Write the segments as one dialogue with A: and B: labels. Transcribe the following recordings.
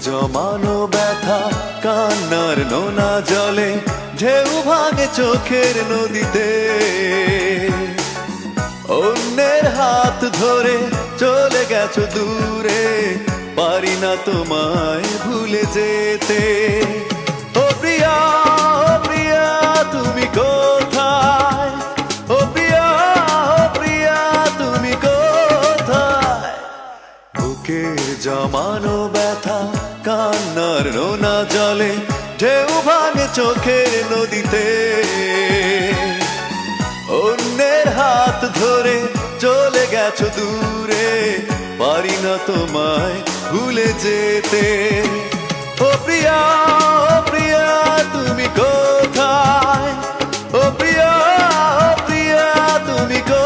A: জমানো ব্যথা কান্নার নোনা জলে ঢেউ ভাঙে চোখের নদীতে। অন্যের হাত ধরে চলে গেছো দূরে, পারি না তোমায় ভুলে যেতে। ও প্রিয়া, ও প্রিয়া তুমি কোথায়? ও প্রিয়া, ও প্রিয়া তুমি কোথায়? বুকের জমানো ব্যথা কান্নার নোনা জলে ঢেউ ভাঙে চোখের নদীতে। অন্যের হাত ধরে চলে গেছো দূরে, পারি না তোমায় ভুলে যেতে। ও প্রিয়া, ও প্রিয়া তুমি কোথায়? ও প্রিয়া, ও প্রিয়া তুমি কোথায়?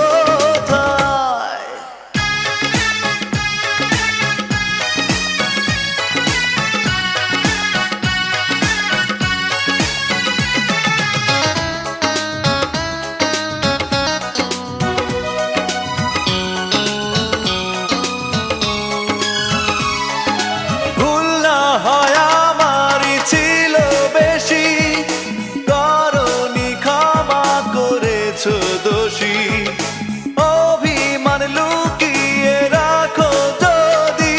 A: অভিমান লুকিয়ে রাখো যদি,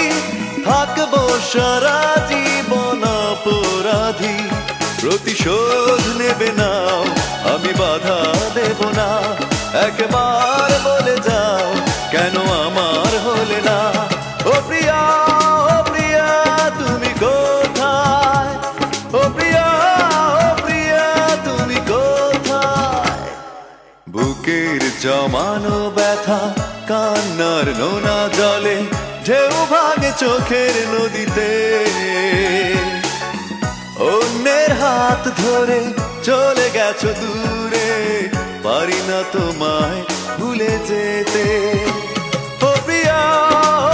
A: থাকবো সারা জীবন অপরাধী। প্রতিশোধ নেবে নাও, আমি বাধা দেব না। একবার বলে যাও কেন আমার হলে না? ও প্রিয়া, ও প্রিয়া তুমি কোথায়? ও প্রিয়া, ও প্রিয়া তুমি কোথায়? বুকের জমানো ব্যথা কান্নার নোনা জলে ঢেউ ভাঙে চোখের নদীতে। অন্যের হাত ধরে চলে গেছো দূরে, পারি না তোমায় ভুলে যেতে। ও প্রিয়া,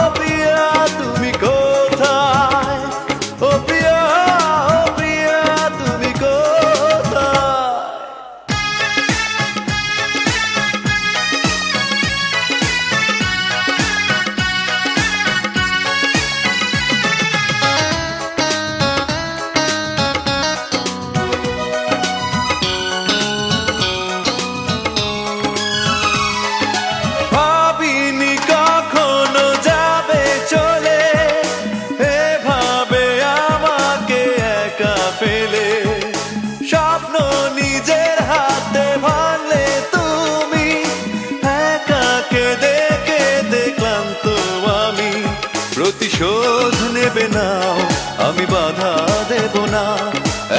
A: ও প্রিয়া তুমি কোথায়? ও প্রিয়া, ও প্রিয়া তুমি কোথায়? স্বপ্ন নিজের হাতে ভাঙলে তুমি, একা কেঁদে কেঁদে ক্লান্ত আমি। প্রতিশোধ নেবে নাও, আমি বাধা দেব না।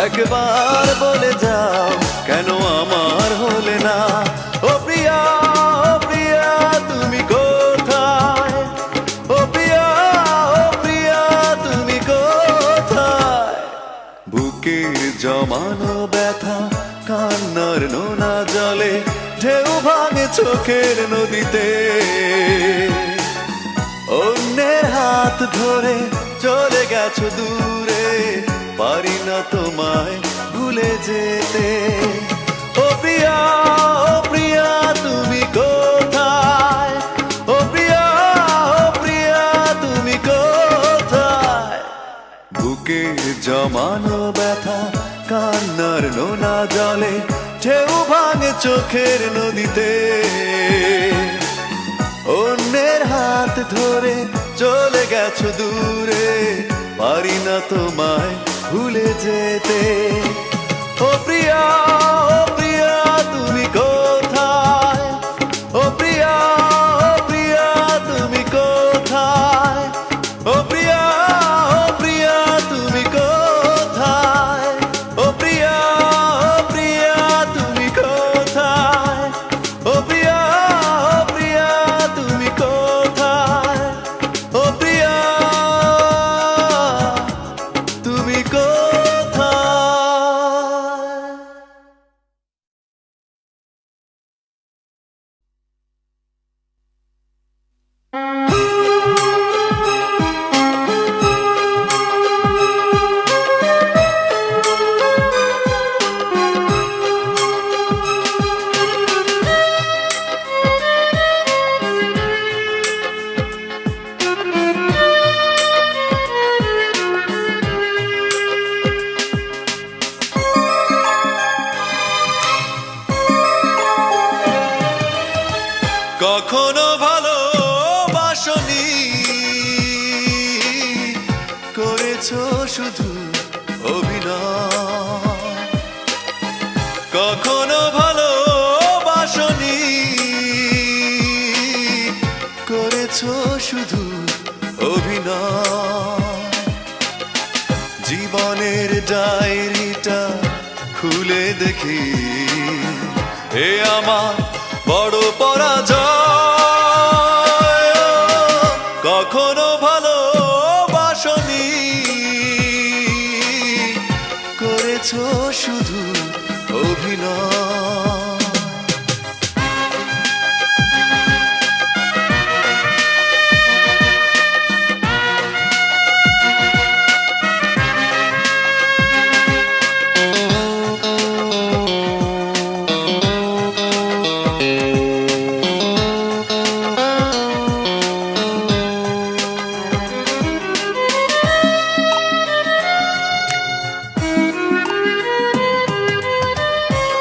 A: একবার বলে যাও কেন আমার হলে না? ও প্রিয়া, ও প্রিয়া তুমি কোথায়? ও প্রিয়া, ও প্রিয়া তুমি কোথায়? বুকের জমানো ব্যথা কান্নার নোনা জলে ঢেউ ভাঙে চোখের নদীতে। অন্যের হাত ধরে চলে গেছো দূরে, পারি না তোমায় ভুলে যেতে। ও প্রিয়া, ও প্রিয়া তুমি কোথায়? ও প্রিয়া, ও প্রিয়া তুমি কোথায়? বুকের জমানো ব্যথা কান্নার নোনা জলে ঢেউ ভাঙে চোখের নদীতে। অন্যের হাত ধরে চলে গেছো দূরে, পারি না তোমায় ভুলে যেতে। ও প্রিয়া, ও প্রিয়া তুমি কোথায়? ও প্রিয়া, ও প্রিয়া তুমি কোথায়? ও প্রিয়া, ও প্রিয়া তুমি কোথায়? ও প্রিয়া, ও প্রিয়া তুমি কোথায়? ও প্রিয়া, ও প্রিয়া তুমি কোথায়? ও প্রিয়া তুমি কোথায়? করেছো শুধু অভিনয়। কখনো ভালোবাসনি, করেছো শুধু অভিনয়। জীবনের ডায়েরিটা খুলে দেখি, এ আমার বড় পরাজয়। কখনো ভালোবাসনি, করেছো শুধু অভিনয়।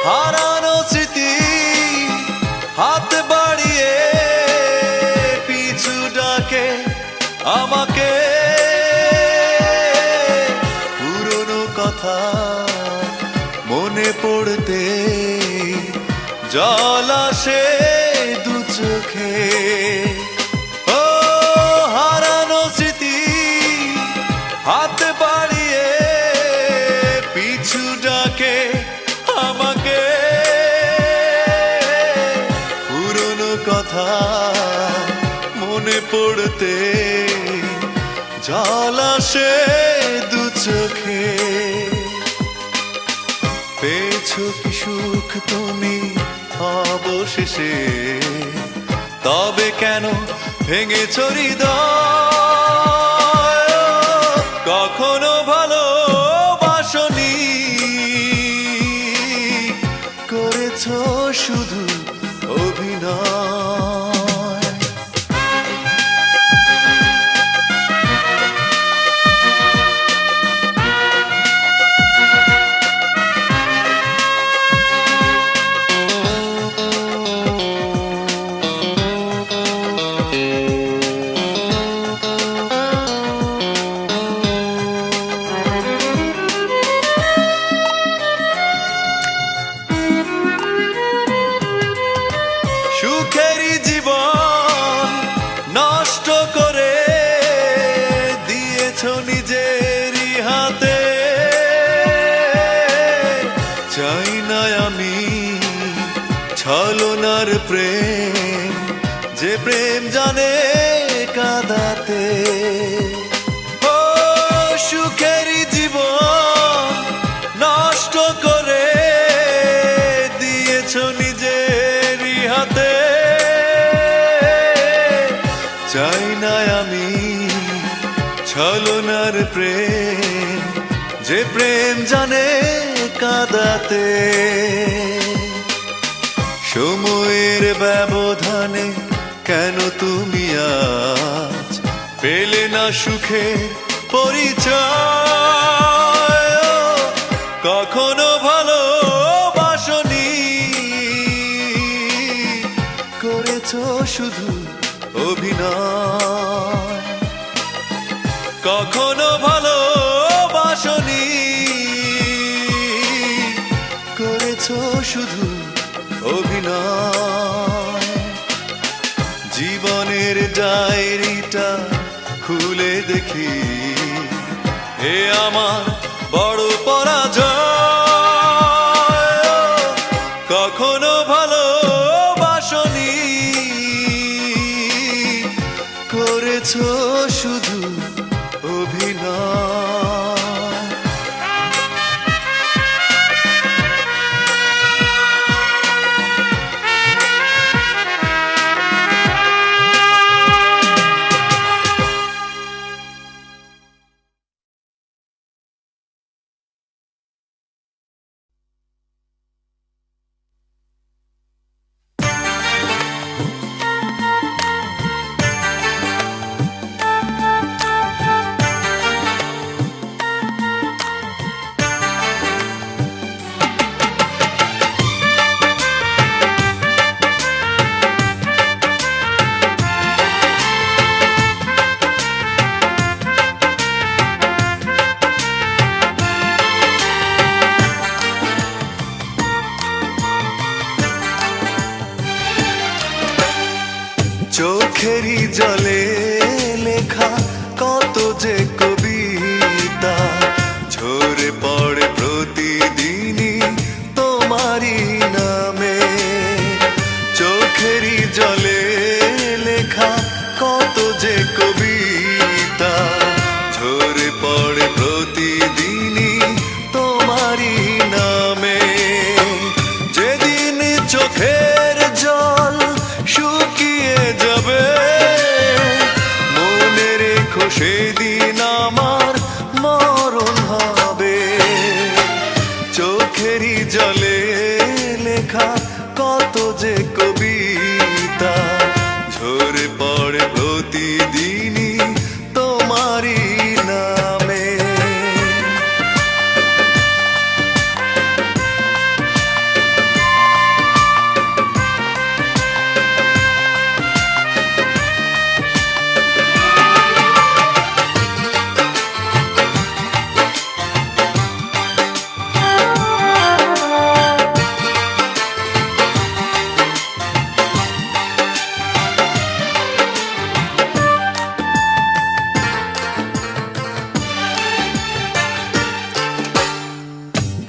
A: হারানো স্মৃতি হাত বাড়িয়ে পিছু ডাকে আমাকে, পুরনো কথা মনে পড়তে জল আসে দু চোখে। ও হারানো স্মৃতি হাত বাড়িয়ে পিছু ডাকে আমাকে, পুরনো কথা মনে পড়তে জল আসে দু চোখে। পেয়েছো কি সুখ তুমি অবশেষে, তবে কেন ভেঙেছো হৃদয়? কখনো ভালোবাসনি, করেছো শুধু অভিনয়। সুখেরই জীবন নষ্ট করে দিয়েছো নিজেরই হাতে। চাই না আমি ছলনার প্রেম, যে প্রেম জানে কাঁদাতে। ও সুখেরই জীবন নষ্ট করে দিয়েছো নিজেরই হাতে। চাই না আমি ছলনার প্রেম, যে প্রেম জানে কাঁদাতে। সময়ের ব্যবধানে কেন তুমি আজ পেলে না সুখের পরিচয়? কখনো ভালোবাসনি, করেছো শুধু অভিনয়। কখনো ভালোবাসনি, করেছো শুধু অভিনয়। জীবনের ডায়েরিটা খুলে দেখি, এ আমার বড় পরাজয়। কখনো ভালোবাসনি, করেছো শুধু অভিনয়। যে কবিতা ঝরে পড়ে প্রতিদিনই তোমারই নামে। যেদিন চোখের জল শুকিয়ে যাবে মনে রেখো সেদিন আমার মরণ হবে। চোখেরই জলে লেখা কত যে কবিতা ঝরে পড়ে প্রতিদিনই তোমারই নামে।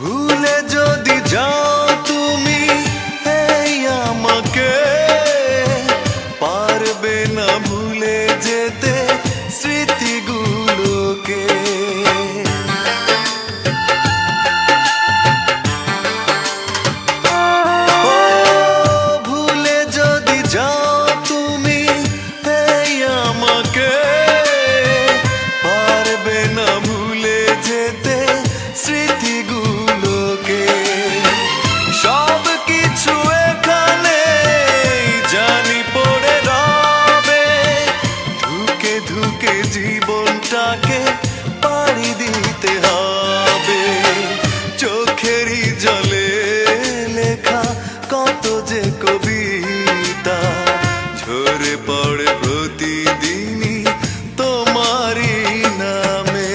A: ভুলে যদি যাও তুমি এই আমাকে পারবে না ভুলে যেতে স্মৃতিগুলোকে। ও ভুলে যদি যাও তুমি এই আমাকে পারবে না ভুলে যেতে স্মৃতিগুলোকে। সব কিছু এখানে জানি পড়ে রবে ধুকে ধুকে জীবনটাকে পাড়ি দিতে হবে। চোখেরই জলে লেখা কত যে কবিতা ঝরে পড়ে প্রতিদিনই তোমারই নামে।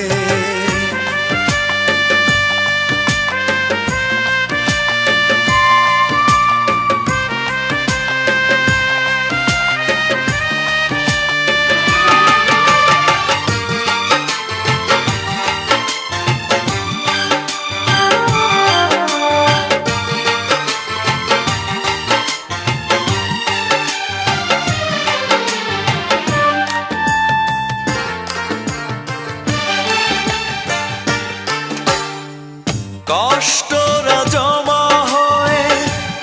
A: কষ্টরা জমা হয়ে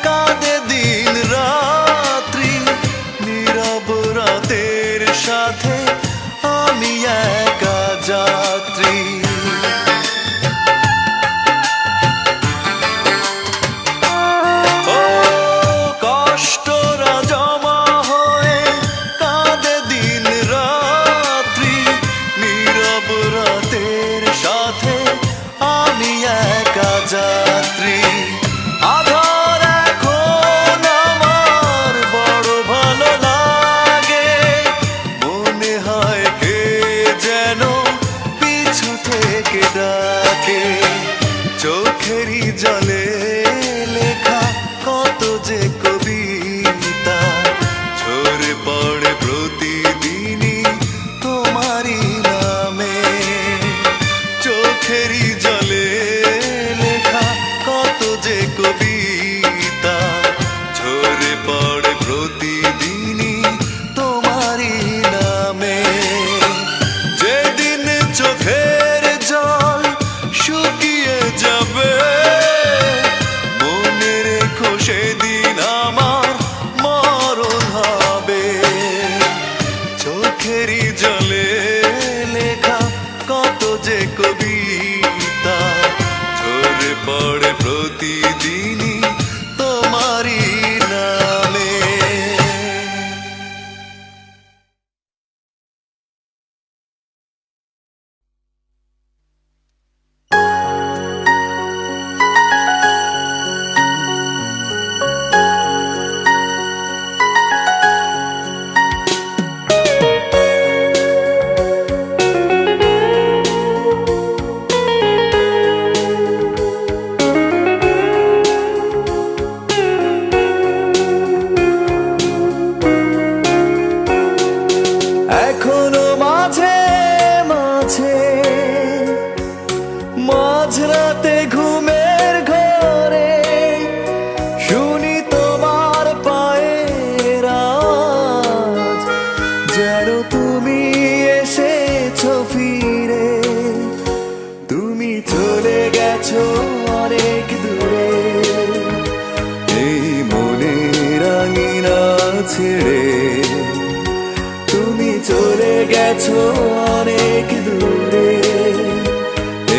A: কাঁদে দিন রাত্রি নীরব রাতের সাথে আমি একা যাত্রী। ও কষ্টরা জমা হয়ে কাঁদে দিন রাত্রি নীরব রাতের সাথে আমি একা যাত্রী। আধার এখন আমার বড় ভালো লাগে মনে হয় কে যেন পিছু থেকে ডাকে। চোখেরই জলে লেখা কত যে কবিতা ঝরে পড়ে প্রতিদিনই তোমারই নামে। চোখেরই জলে লেখা কত যে কবিতা ঝরে পড়ে প্রতিদিনই তোমারই নামে। যেদিন চোখের জল শুকিয়ে যাবে মনে রেখো সেদিন আমার মরণ হবে। চোখেরই জলে লেখা কত যে কবিতা ঝরে পড়ে প্রতিদিনই তোমারই নামে। তুমি এসেছো ফিরে, তুমি চলে গেছো অনেক দূরে, এই মনের আঙিনা ছেড়ে। তুমি চলে গেছো অনেক দূরে,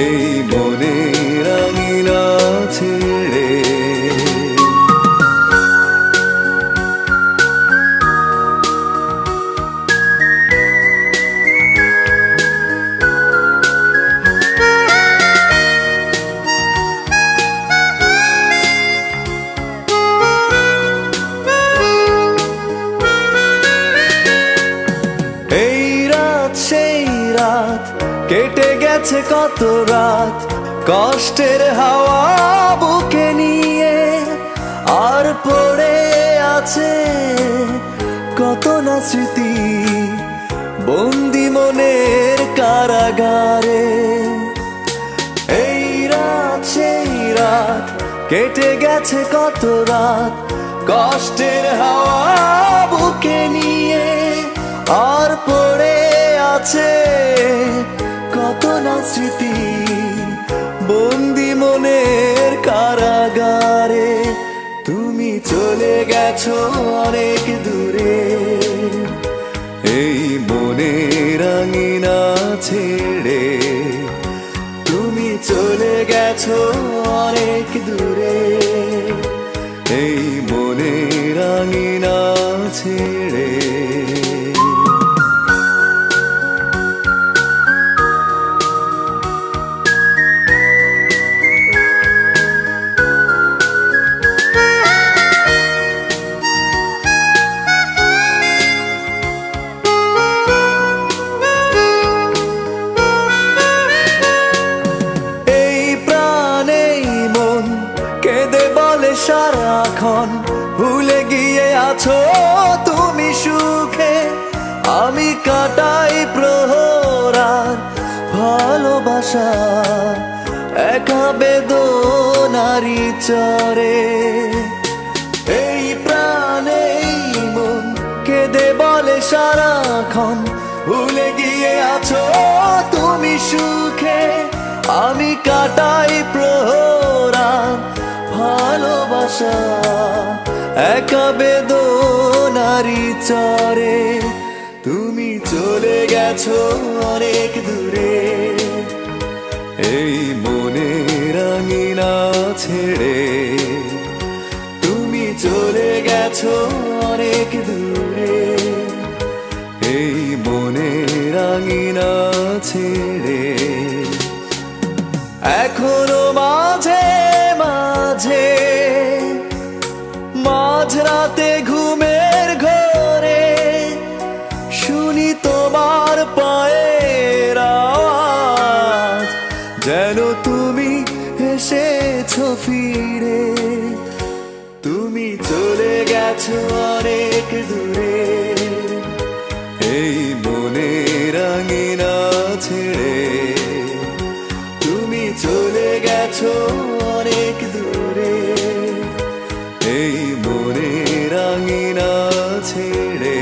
A: এই মনের আঙিনা ছেড়ে। কেটে গেছে কত রাত কষ্টের হাওয়া বুকে নিয়ে, আর পড়ে আছে কত না স্মৃতি বন্দি মনের কারাগারে। এই রাত সেই রাত কেটে গেছে কত রাত কষ্টের হাওয়া বুকে নিয়ে, আর পড়ে আছে কত না স্মৃতি বন্দি মনের কারাগারে। তুমি চলে গেছো অনেক দূরে, এই মনের আঙিনা ছেড়ে। তুমি চলে গেছো অনেক দূরে, এই মনের আঙিনা ছেড়ে। সারাক্ষণ ভুলে গিয়ে আছো তুমি সুখে, আমি কাটাই প্রহরার ভালোবাসা একা বেদনারি চরে। এই প্রাণে মন কেঁদে বলে সারাক্ষণ ভুলে গিয়ে আছো তুমি সুখে, আমি কাটাই প্রহরার ভালোবাসা একা বেদনারি চরে। তুমি চলে গেছো অনেক দূরে, এই মনের আঙিনা ছেড়ে। তুমি চলে গেছো অনেক দূরে, এই মনের আঙিনা ছেড়ে। এখনো মাঝে মাঝে মাঝরাতে ঘুমের ঘরে শুনি তোমার পায়ের আওয়াজ, যেন তুমি এসেছো ফিরে। তুমি চলে গেছো অনেক দূরে, এই মনের আঙিনা ছেড়ে। তুমি চলে গেছো অনেক দূরে, এই মনের আঙিনা ছেড়ে।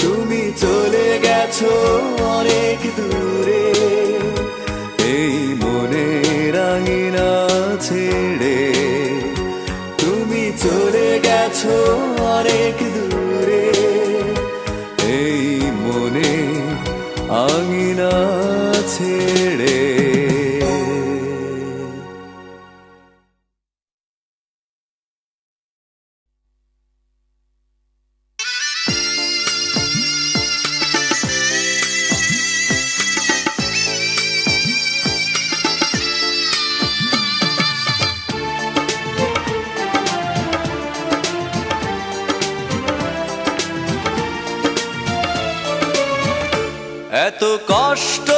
A: তুমি চলে গেছো অনেক দূরে, এই মনের আঙিনা ছেড়ে। তুমি চলে গেছো অনেক দূরে, এই মনের আঙিনা ছেড়ে। এত কষ্ট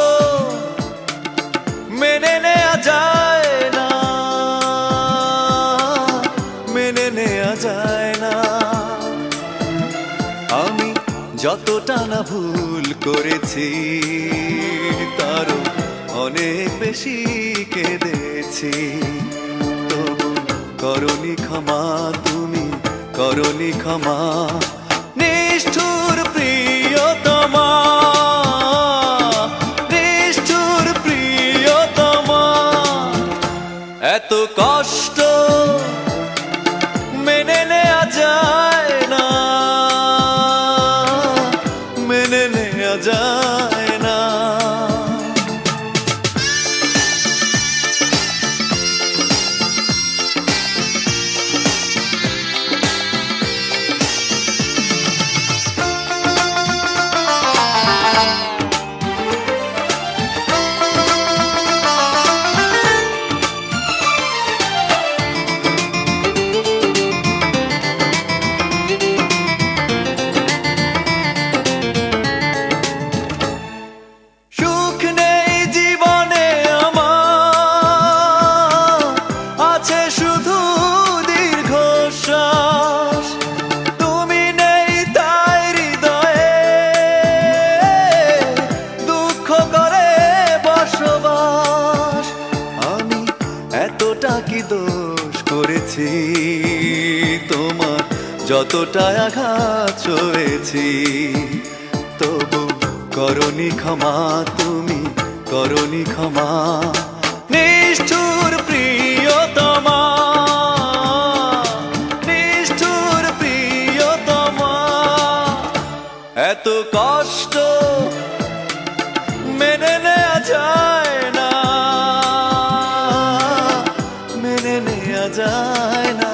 A: মেনে নেওয়া যায় না, মেনে নেওয়া যায় না। আমি যতটা না ভুল করেছি তারও অনেক বেশি কেঁদেছি। তবু করনি ক্ষমা, তুমি করনি ক্ষমা। নিষ্ঠুর প্রিয় মেনে নেওয়া যায় না। দোষ করেছি তোমার, যতটা আঘাত সয়েছি, তবু করনি ক্ষমা, তুমি করনি ক্ষমা। নিষ্ঠুর প্রিয়তমা, নিষ্ঠুর প্রিয়তমা, এত কষ্ট মেনে নেওয়া যায় না, মেনে নেওয়া যায় না।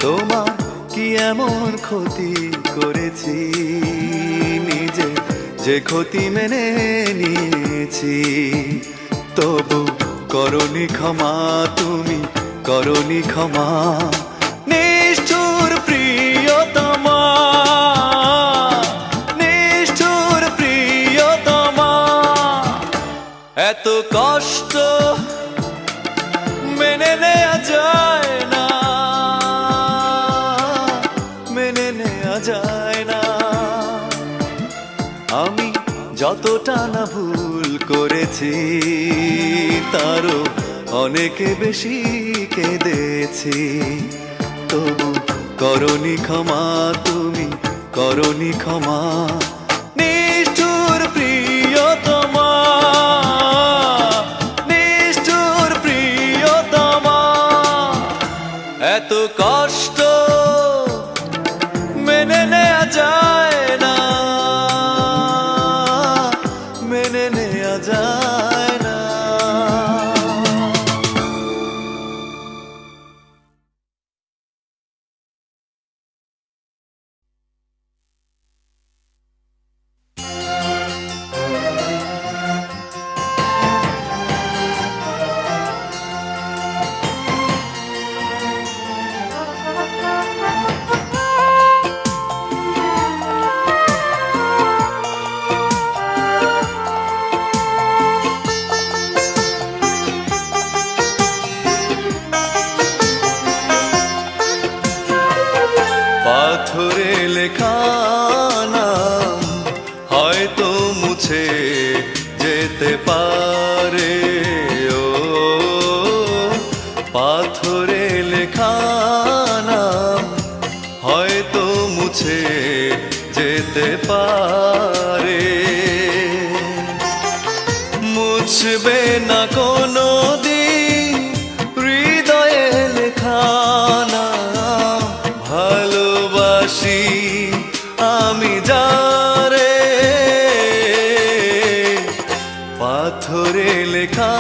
A: তোমার কি এমন ক্ষতি করেছি, নিজে যে ক্ষতি মেনে নিয়েছি, তবু করনি ক্ষমা, তুমি করনি ক্ষমা। নিষ্ঠুর প্রিয়তমা, নিষ্ঠুর প্রিয়তমা, এত কষ্ট মেনে নেওয়া যায় না, মেনে নেওয়া যায় না। আমি যতটা না ভুল করেছি, তারও অনেক বেশি কেঁদেছি, তবু করনি ক্ষমা, তুমি করনি ক্ষমা। নিষ্ঠুর প্রিয়তমা, নিষ্ঠুর প্রিয়তমা, এত কষ্ট মেনে নেওয়া যায় না, মেনে নেওয়া যায় না। পাথরে লেখা নাম হয়তো মুছে যেতে পারে, ও পাথরে লেখা নাম হয়তো মুছে যেতে পারে, মুছবে না কোনো দিন হৃদয়ে লেখা নাম। ভালোবাসি আমি যারে, পাথরে লেখা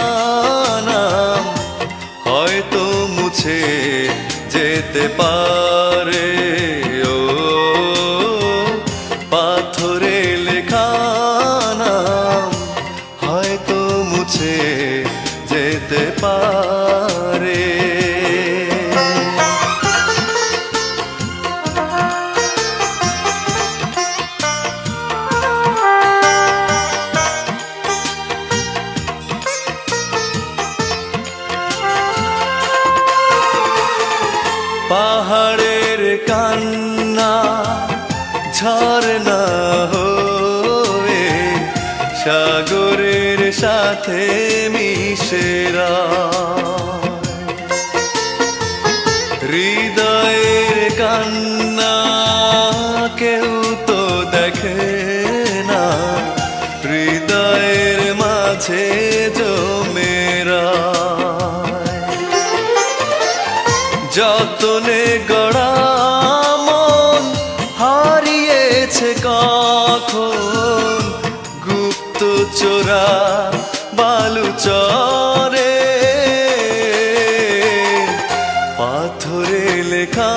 A: নাম হয়তো মুছে যেতে পারে, ও পাথরে লেখা নাম হয়তো মুছে যেতে পারে। ঝরনা হয়ে সাগরের সাথে মিশেরা, হৃদয়ের কান্না কেউ তো দেখে না, হৃদয়ের মাঝে জমেরা। যতনে গড়া মন হারিয়েছে কখন, গুপ্ত চোরা বালুচরে পাথরে লেখা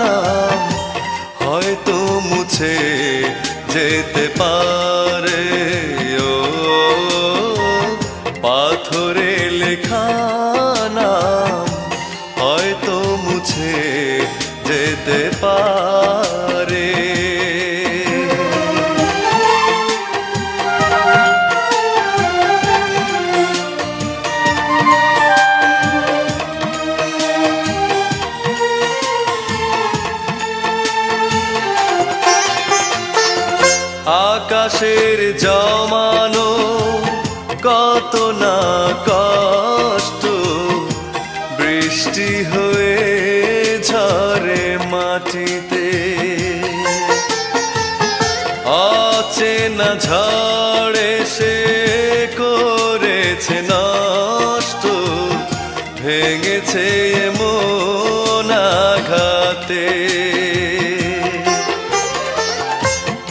A: নাম হয়তো মুছে যেতে পারে। ও পাথরে লেখা নাম হয়তো মুছে যেতে পারে। আকাশের জমানো কত না কষ্ট, বৃষ্টি হয়ে ঝরে মাটিতে। অচেনা ঝড়ে সে করেছে নষ্ট, ভেঙেছে মন আঘাতে।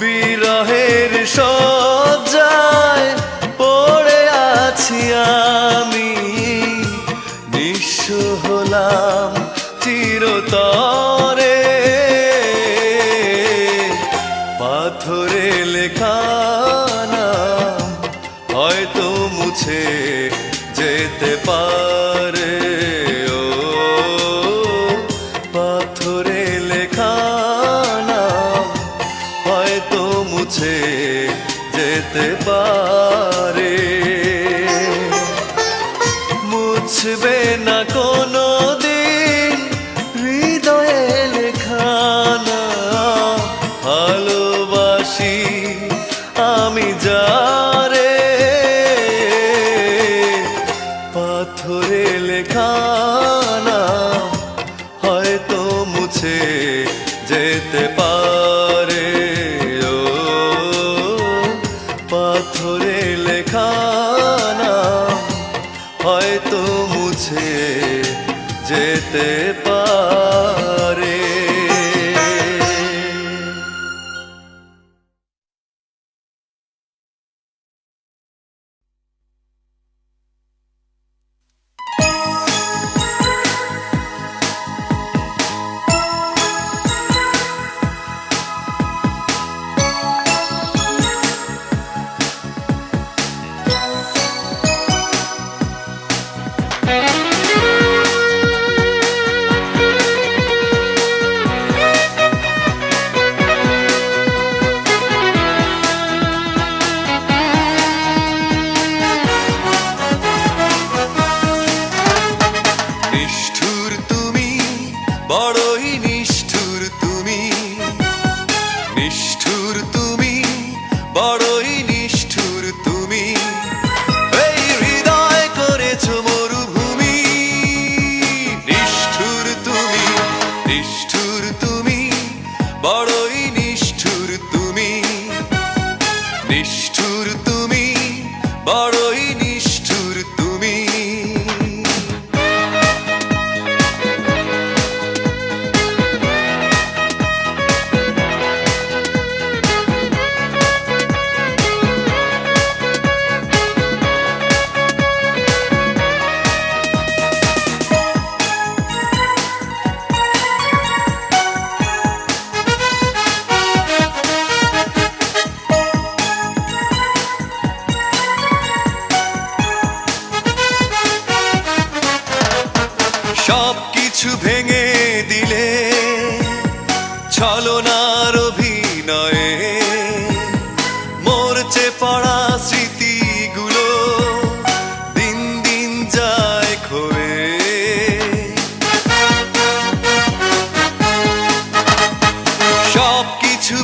A: বিরহের শয্যায় পড়ে আছি আমি, নিঃস্ব হলাম চিরতরে। পাথরে লেখা নাম হয়তো মুছে যেতে পারে। ও পাথরে লেখা নাম হয়তো মুছে যেতে পারে। মুছবে না কোনো দিন হৃদয়ে লেখা নাম, ভালোবাসি আমি যারে। পাথরে লেখা নাম হয়তো মুছে যেতে পারে। ও পাথরে লেখা নাম হয়তো মুছে যেতে পারে। সবকিছু ভেঙে দিলে ছলনার অভিনয়ে মরচে পড়া স্মৃতিগুলো দিন দিন যায় ক্ষয়ে। সবকিছু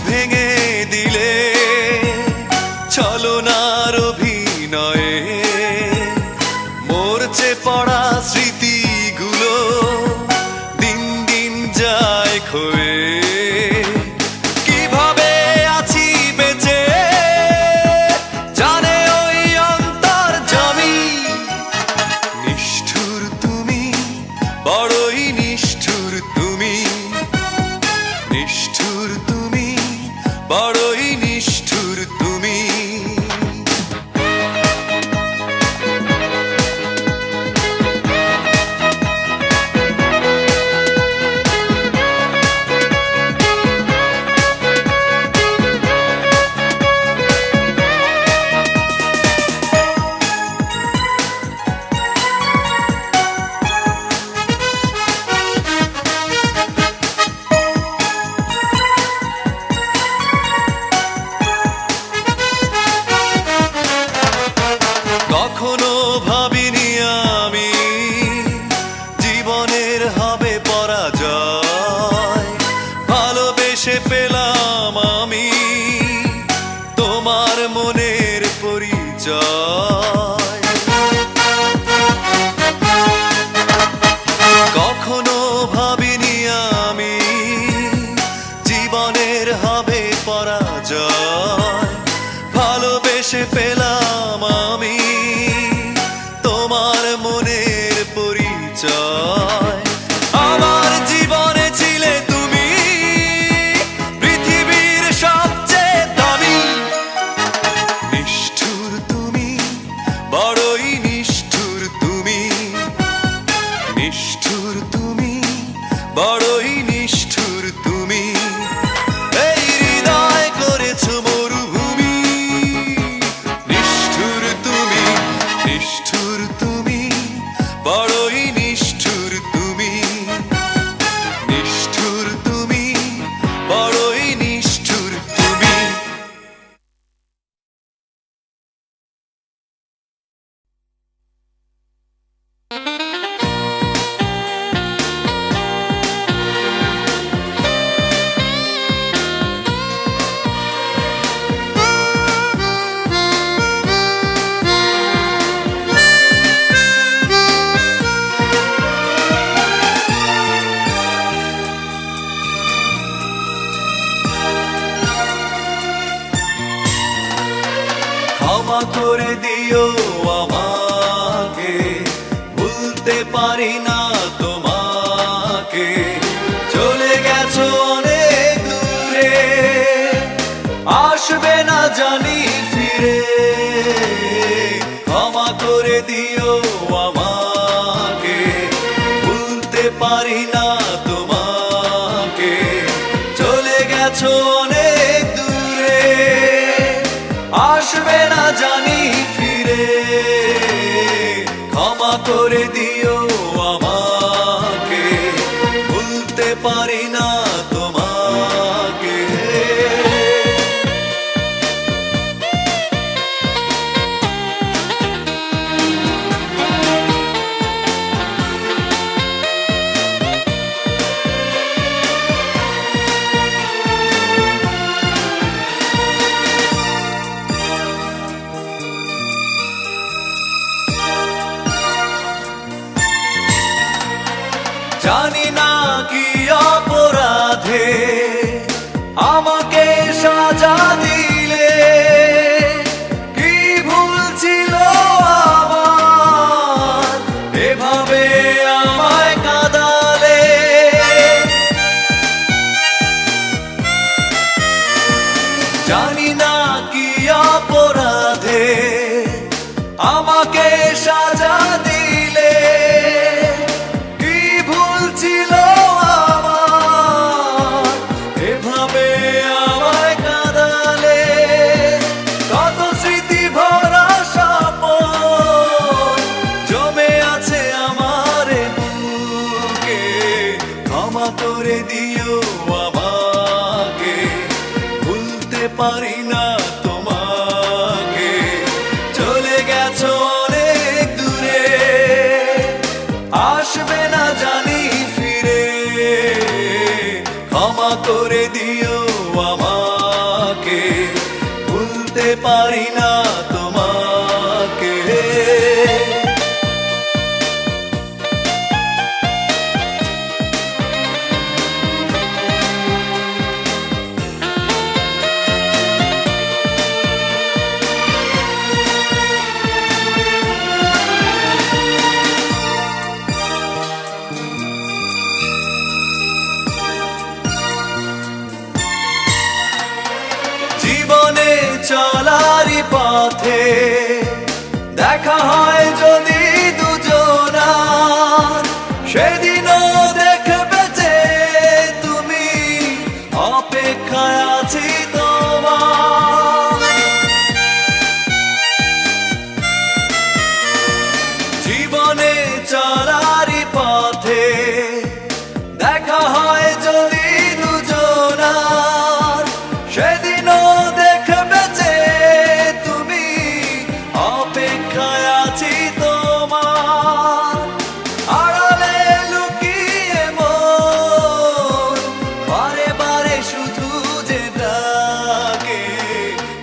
A: জীবনের হবে পরাজয়, ভালোবেসে পেলাম আমি তোমার মনের পরিচয়। আমার জীবনে ছিলে তুমি পৃথিবীর সবচেয়ে দামি। নিষ্ঠুর তুমি, বড়ই নিষ্ঠুর তুমি, নিষ্ঠুর তুমি, বড়ই নিষ্ঠুর তুমি। এই হৃদয় করেছো মরুভূমি। নিষ্ঠুর তুমি, নিষ্ঠুর তুমি, বড়ই নিষ্ঠুর তুমি, নিষ্ঠুর তুমি, বড়ই নিষ্ঠুর তুমি। ক্ষমা করে দিও আমাকে, ভুলতে পারি না তোমাকে। চলে গেছো অনেক দূরে, আসবে না জানি ফিরে। ক্ষমা করে দিও আমাকে, ভুলতে পারি না তোমাকে। চলে গেছো অনেক দূরে, আসবে না জানি ফিরে। ক্ষমা করে দিও আমাকে, ভুলতে পারি না তোমাকে। জানি না কি অপরাধে আমাকে সাজা দিলে, কি ভুল ছিল আমার এভাবে আমায় কাঁদালে। জানি না কি অপরাধে আমাকে সাজা দিলে, ছিল আমার এভাবে আমায় কাঁদালে। কত স্মৃতি ভরা স্বপ্ন জমে আছে আমার বুকে। ক্ষমা করে দিও আমাকে, ভুলতে পারি না তোমাকে। চলে গেছো অনেক দূরে, আসবে না জানি ফিরে। ক্ষমা করে দিও আমাকে, ভুলতে পারি না তোমাকে। জীবনে চলারই পথে দেখা হয় যদি দুজনার, সেদিনও দেখবে যে তুমি, অপেক্ষায় আছি তোমার। জীবনে চলারই পথে দেখা হয় যদি দুজনার, সেদিনও দেখবে যে তুমি, অপেক্ষায় আছি তোমার। আড়ালে লুকিয়ে মন বারে বারে শুধু যে ডাকে।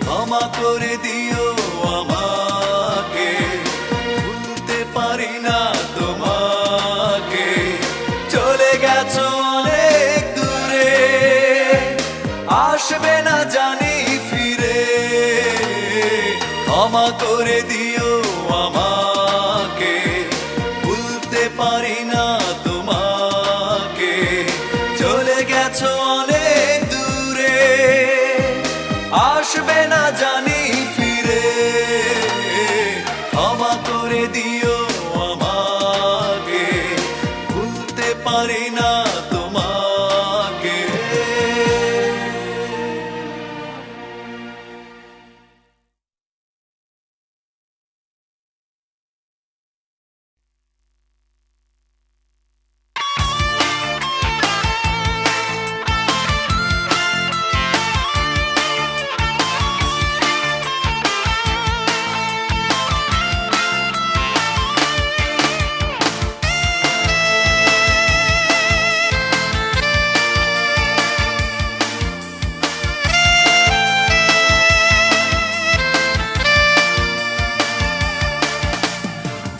A: ক্ষমা করে দিও আমাকে, ভুলতে পারি না তোমাকে। চলে গেছো অনেক দূরে, আসবে না জানি ফিরে, ক্ষমা করে দিও আমাকে, ভুলতে পারি না তোমাকে, চলে গেছো অনেক দূরে, আসবে না জানি ফিরে, ক্ষমা করে দিও আমাকে, ভুলতে পারি না তোমাকে।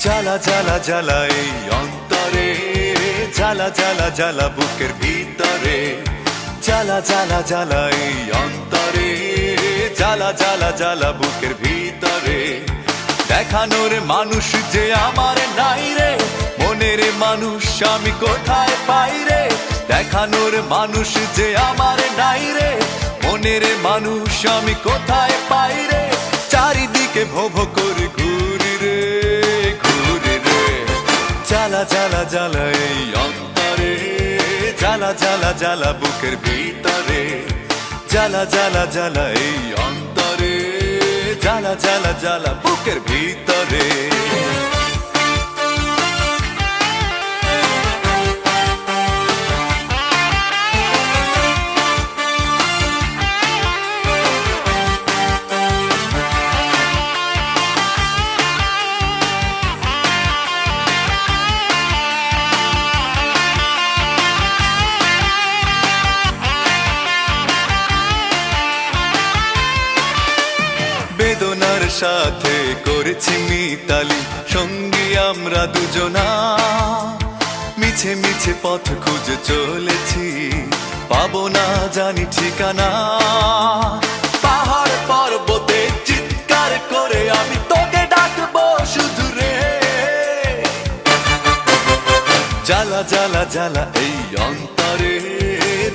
A: জ্বালা জ্বালা জ্বালা এই অন্তরে, জ্বালা জ্বালা জ্বালা বুকের ভিতরে, জ্বালা জ্বালা জ্বালা এই অন্তরে, জ্বালা জ্বালা জ্বালা বুকের ভিতরে, দেখানোর মানুষ যে আমার নাই রে, মনের মানুষ আমি কোথায় পাই রে, দেখানোর মানুষ যে আমার নাই রে, মনের মানুষ আমি কোথায় পাই রে, চারিদিকে ভো ভো করে ঘুরি রে, জ্বালা জ্বালা জ্বালা এই অন্তরে, জ্বালা জ্বালা জ্বালা বুকের ভিতরে, জ্বালা জ্বালা জ্বালা এই অন্তরে, জ্বালা জ্বালা জ্বালা বুকের ভিতরে। বেদনার সাথে করেছি মিতালি সঙ্গী আমরা দুজনা, মিছে মিছে পথ খুঁজে চলেছি, পাবো না জানি ঠিকানা, পাহাড় পর্বতে চিৎকার করে আমি তোকে ডাকবো শুধু রে, জ্বালা জ্বালা জ্বালা এই অন্তরে,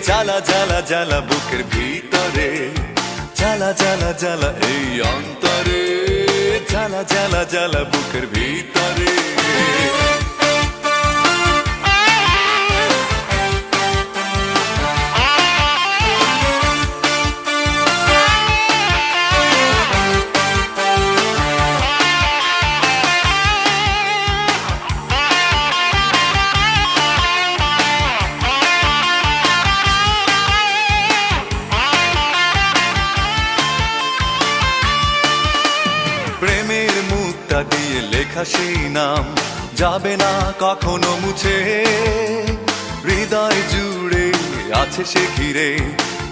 A: জ্বালা জ্বালা জ্বালা বুকের ভিতরে, জ্বালা জ্বালা জ্বালা এই অন্তরে, জ্বালা জ্বালা জ্বালা বুকের ভিতরে। প্রেমের মুক্তা দিয়ে লেখা সেই নাম যাবে না কখনো মুছে, হৃদয় জুড়ে আছে সে ঘিরে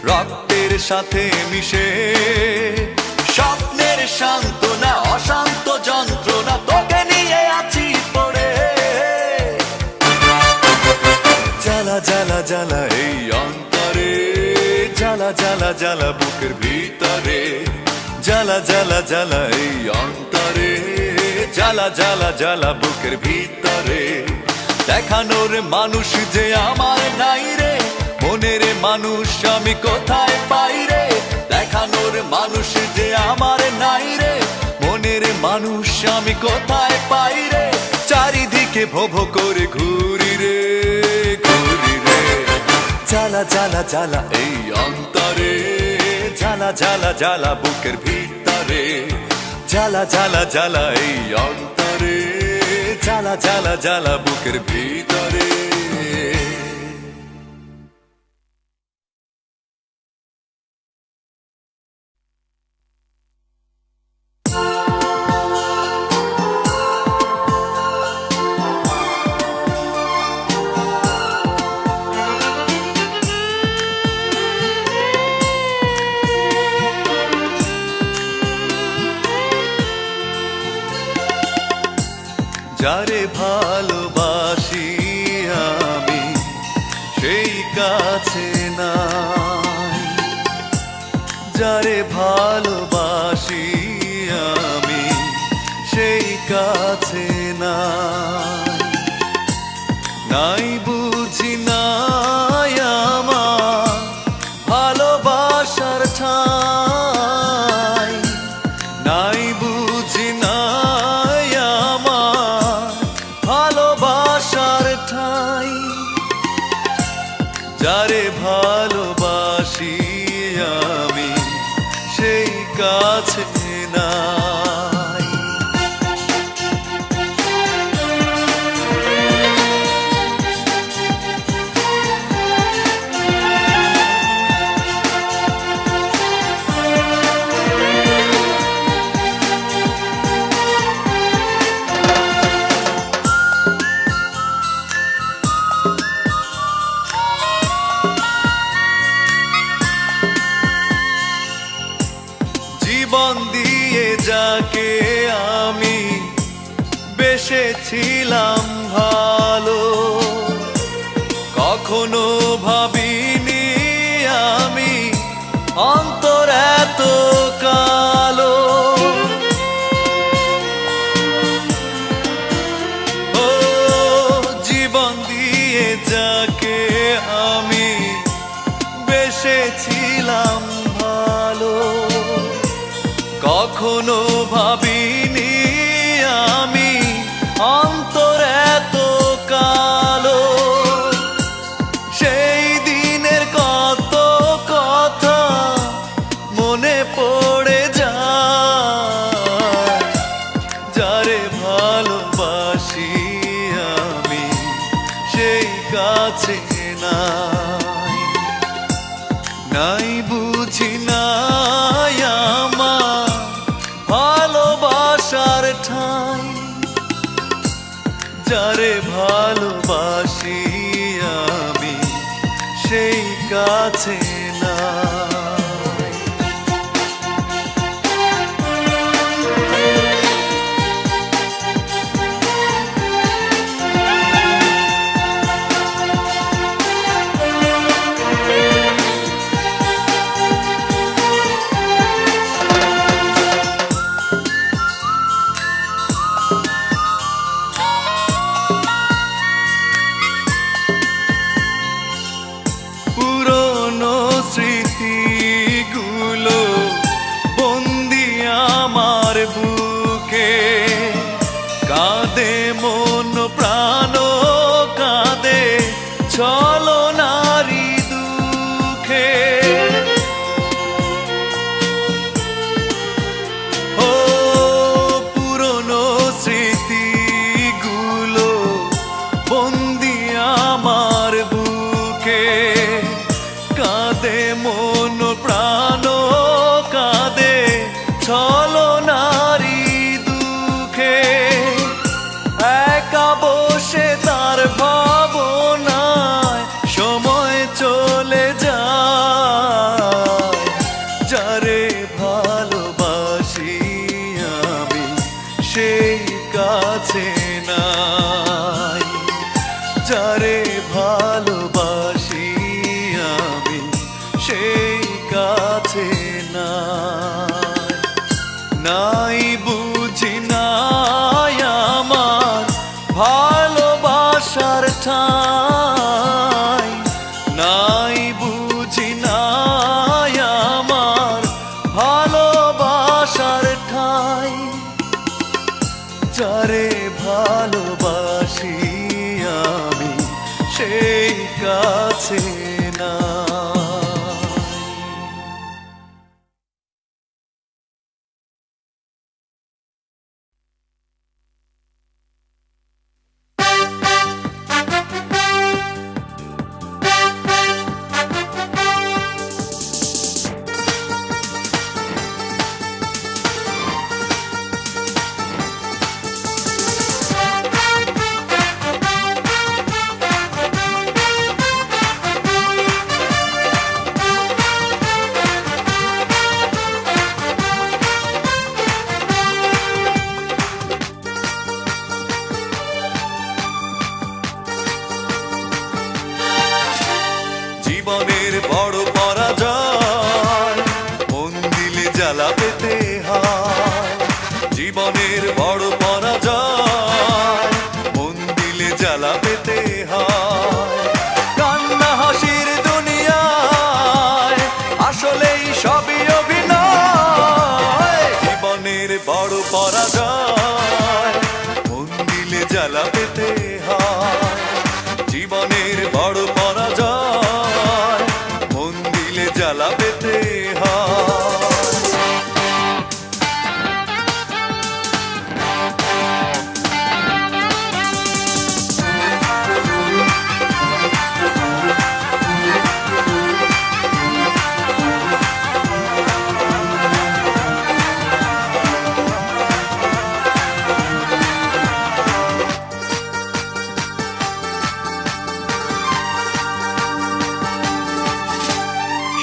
A: রক্তের সাথে মিশে, স্বপ্নের সান্ত্বনা অশান্ত যন্ত্রণা তোকে নিয়ে আছি পড়ে, জ্বালা জ্বালা জ্বালা এই অন্তরে, জ্বালা জ্বালা জ্বালা বুকের ভিতরে, জ্বালা জ্বালা জ্বালা এই অন্তরে, জ্বালা জ্বালা জ্বালা বুকের ভিতরে, দেখানোর মানুষ যে আমার নাই রে, মনের মানুষ আমি কোথায় পাই রে, দেখানোর মানুষ যে আমার নাই রে, মনের মানুষ আমি কোথায় পাই রে, চারিদিকে ভো ভো করে ঘুরি রে, জ্বালা জ্বালা জ্বালা এই অন্তরে, জ্বালা জ্বালা জ্বালা বুকের ভিতরে, জ্বালা জ্বালা জ্বালা এই অন্তরে, জ্বালা জ্বালা জ্বালা বুকের ভিতরে। যারে ভালোবাসি আমি সেই কাছে নাই, যারে ভালোবাসি আমি সেই কাছে নাই, নাই বুঝি নাই আমার ভালোবাসার ঠাই, নাই বুঝি নাই আমার ভালোবাসার ঠাই। যারে ভালোবাসি আমি সেই কাছে নাই। জীবন দিয়ে যাকে আমি বেসেছিলাম ভালো, কখনো ভাবিনি আমি অন্তর এত কালো। ও জীবন দিয়ে যাকে আমি বেসেছিলাম ভালো, কখনো ভাবিনি আমি অন্তর এত কালো। সেই দিনের কত কথা মনে পড়ে যায়, যারে ভালোবাসি আমি সেই কাছে নাই, নাই বুঝি নাই আমার ভালোবাসার ঠাই। যারে ভালোবাসি আমি সেই কাছে নাই। পুরনো স্মৃতিগুলো বন্দি আমার বুকে, কাঁদে মন প্রাণ কাঁদে ছলনারি দুঃখে। ও পুরনো স্মৃতিগুলো বন্দি আমার বুকে, কাঁদে মন প্রাণ কাঁদে ছলনারি দুঃখে। একা বসে তার ভাবনায় সময় চলে যায়, যারে ভালোবাসি আমি সেই কাছে নাই, যারে ভালোবাসি আমি সেই কাছে নাই, নাই বুঝি নাই আমার ভালোবাসার ঠাই, নাই বুঝি নাই আমার ভালোবাসার ঠাই। যারে ভালোবাসি আমি সেই কাছে না। পরাজয়, মন দিলে জ্বালা পেতে হয়। জীবনের বড় পরাজয়, মন দিলে জ্বালা পেতে হয়।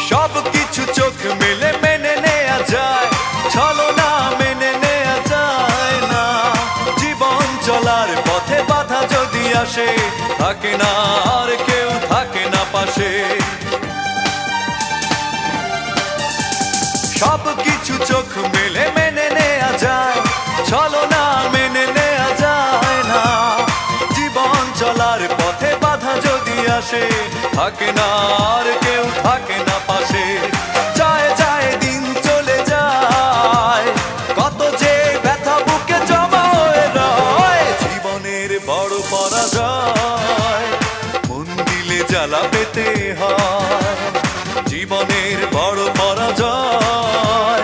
A: সব কিছু চোখ মেলে মেনে নেয়া যায়, ছলনা মেনে নেয়া যায় না। জীবন চলার পথে বাধা যদি আসে, থাকে না আর কেউ থাকে না পাশে। সব কিছু চোখ মেলে মেনে নেয়া যায়, ছলনা মেনে নেয়া যায় না। জীবন চলার পথে বাধা যদি আসে, থাকে না আর কেউ থাকে না পাশে। যায় যায় দিন চলে যায়, কত যে ব্যথা বুকে জমা হয়ে রয়। জীবনের বড় পরাজয়, মন দিলে জ্বালা পেতে হয়। জীবনের বড় পরাজয়,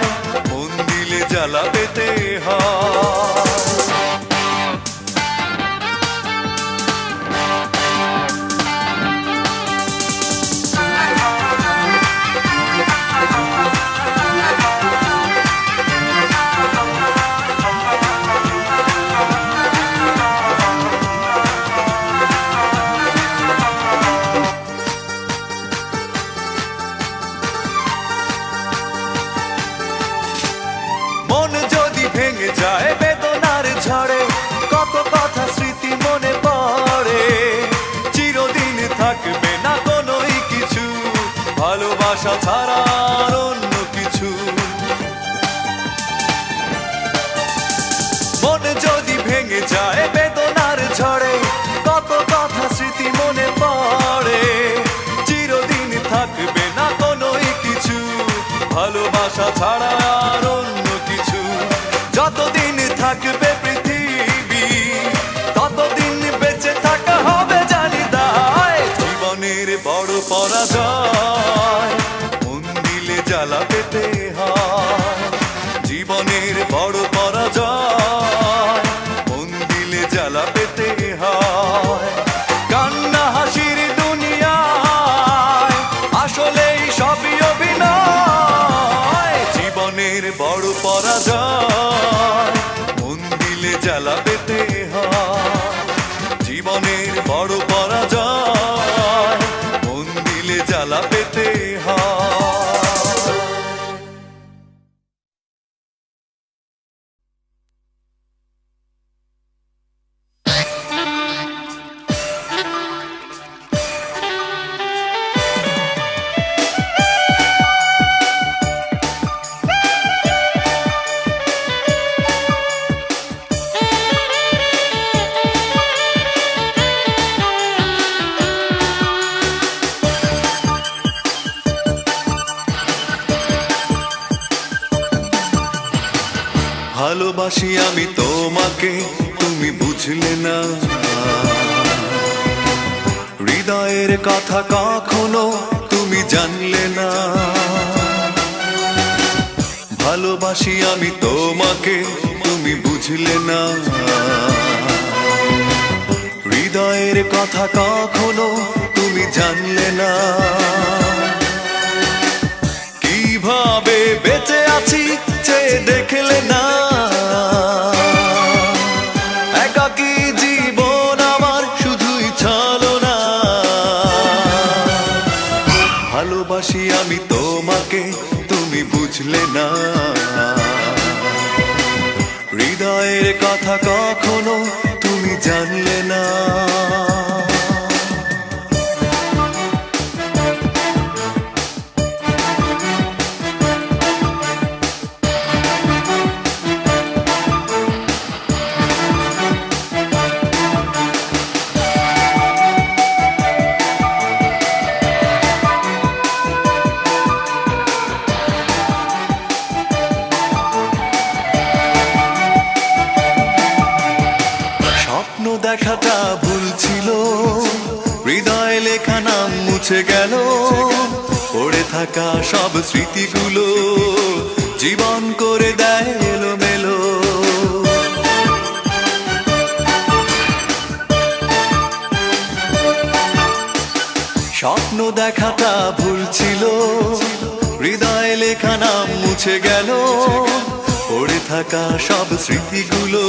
A: মন দিলে জ্বালা পেতে হয়। মন যদি ভেঙে যায় বেদনার ঝড়ে, কত কথা স্মৃতি মনে পড়ে। চিরদিন থাকবে না কোনোই কিছু, ভালোবাসা ছাড়া আর অন্য কিছু। মন যদি ভেঙে যায় বেদনার ঝড়ে, কত কথা স্মৃতি মনে পড়ে। চিরদিন থাকবে না কোনোই কিছু, ভালোবাসা ছাড়া আর অন্য কিছু। যতদিন থাকবে পৃথিবী, ততদিন বেঁচে থাকা হবে জানি দায়। জীবনের বড় পরাজয়, মন দিলে জ্বালা পেতে হয়। জীবনের বড় পরাজয়, মন দিলে জ্বালা পেতে হয়। কান্না হাসির দুনিয়ায় আসলেই সবই অভিনয়। জীবনের বড় পরাজয়, মন দিলে জ্বালা পেতে হয়। জীবনের বড় পরাজয়, মন দিলে জ্বালা পেতে হয়। ভালোবাসি আমি তোমাকে, তুমি বুঝলে না। হৃদয়ের কথা কখনো তুমি জানলে না। ভালোবাসি আমি তোমাকে, তুমি বুঝলে না। হৃদয়ের কথা কখনো তুমি জানলে না। কিভাবে বেঁচে আছি চেয়ে দেখলে না। একাকী জীবন আমার শুধুই ছলনা। ভালোবাসি আমি তোমাকে, তুমি বুঝলে না। হৃদয়ের কথা কখনো তুমি জানলে না। দেখাটা ভুল ছিল, হৃদয়ে লেখা নাম মুছে গেল, পড়ে থাকা সব স্মৃতিগুলো জীবন করে দেয় এলোমেলো। স্বপ্ন দেখাটা ভুল ছিল, হৃদয়ে লেখা নাম মুছে গেল, পড়ে থাকা সব স্মৃতিগুলো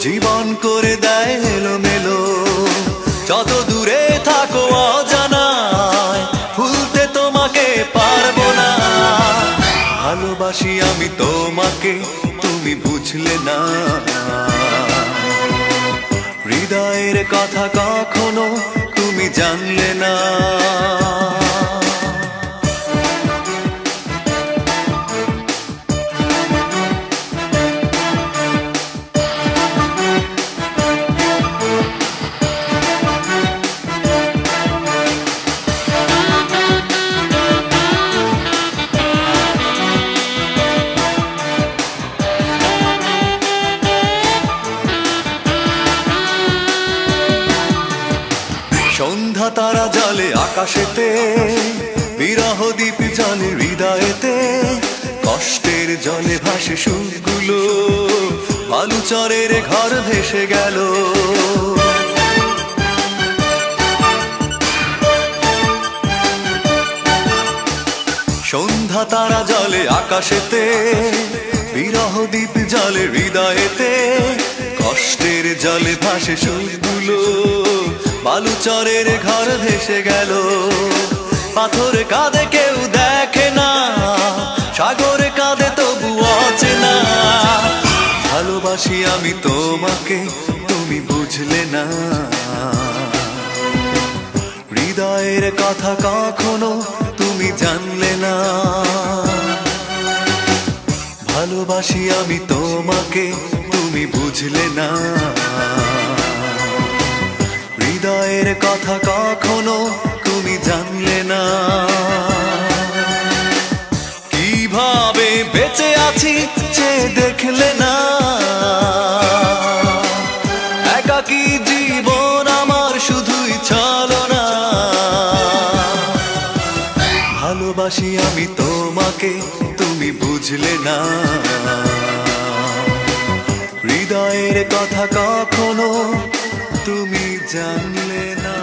A: জীবন করে দেয় এলোমেলো। যত দূরে থাকো অজানায় ভুলতে তোমাকে পারবো না। ভালোবাসি আমি তোমাকে, তুমি বুঝলে না। হৃদয়ের কথা কখনো তুমি জানলে না। সন্ধ্যা তারা জলে আকাশেতে, বিরহ দ্বীপ জলে হৃদয়েতে, কষ্টের জলে ভাসে সুরগুলো, বালুচরের ঘর ভেসে গেল। সন্ধ্যা তারা জলে আকাশেতে, বিরহ দ্বীপ জলে হৃদয়েতে, কষ্টের জলে ভাসে সুরগুলো, বালুচরের ঘর ভেসে গেল। পাথর কাঁদে কেউ দেখে না, সাগর কাঁদে তবু অচেনা। ভালোবাসি আমি তোমাকে, তুমি বুঝলে না। হৃদয়ের কথা কখনো তুমি জানলে না। ভালোবাসি আমি তোমাকে, তুমি বুঝলে না। হৃদয়ের কথা কখনো তুমি জানলে না। কিভাবে বেঁচে আছি যে দেখলে না। একাকী জীবন আমার শুধুই ছলনা। ভালোবাসি আমি তোমাকে, তুমি বুঝলে না। হৃদয়ের কথা কখনো তুমি জানলে না।